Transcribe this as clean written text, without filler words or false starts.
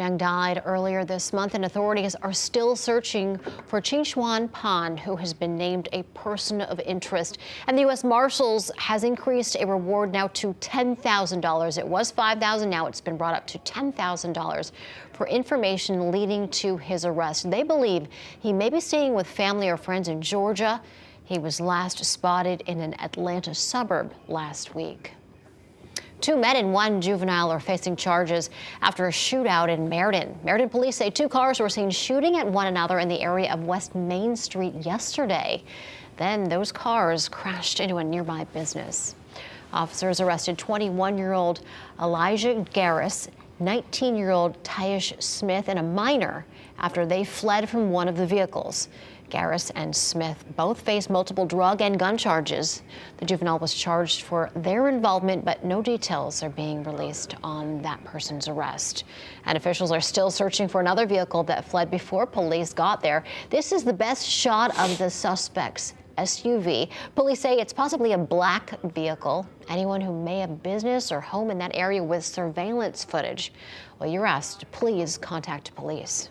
Yang died earlier this month, and authorities are still searching for Chinchuan Pan, who has been named a person of interest. And the U.S. Marshals has increased a reward now to $10,000. It was $5,000. Now it's been brought up to $10,000 for information leading to his arrest. They believe he may be staying with family or friends in Georgia. He was last spotted in an Atlanta suburb last week. 2 men and 1 juvenile are facing charges after a shootout in Meriden. Meriden police say 2 cars were seen shooting at one another in the area of West Main Street yesterday. Then those cars crashed into a nearby business. Officers arrested 21-year-old Alijah Garris, 19-year-old Tyish Smith, and a minor after they fled from one of the vehicles. Garris and Smith both face multiple drug and gun charges. The juvenile was charged for their involvement, but no details are being released on that person's arrest. And officials are still searching for another vehicle that fled before police got there. This is the best shot of the suspect's SUV. Police say it's possibly a black vehicle. Anyone who may have business or home in that area with surveillance footage, well, you're asked to please contact police.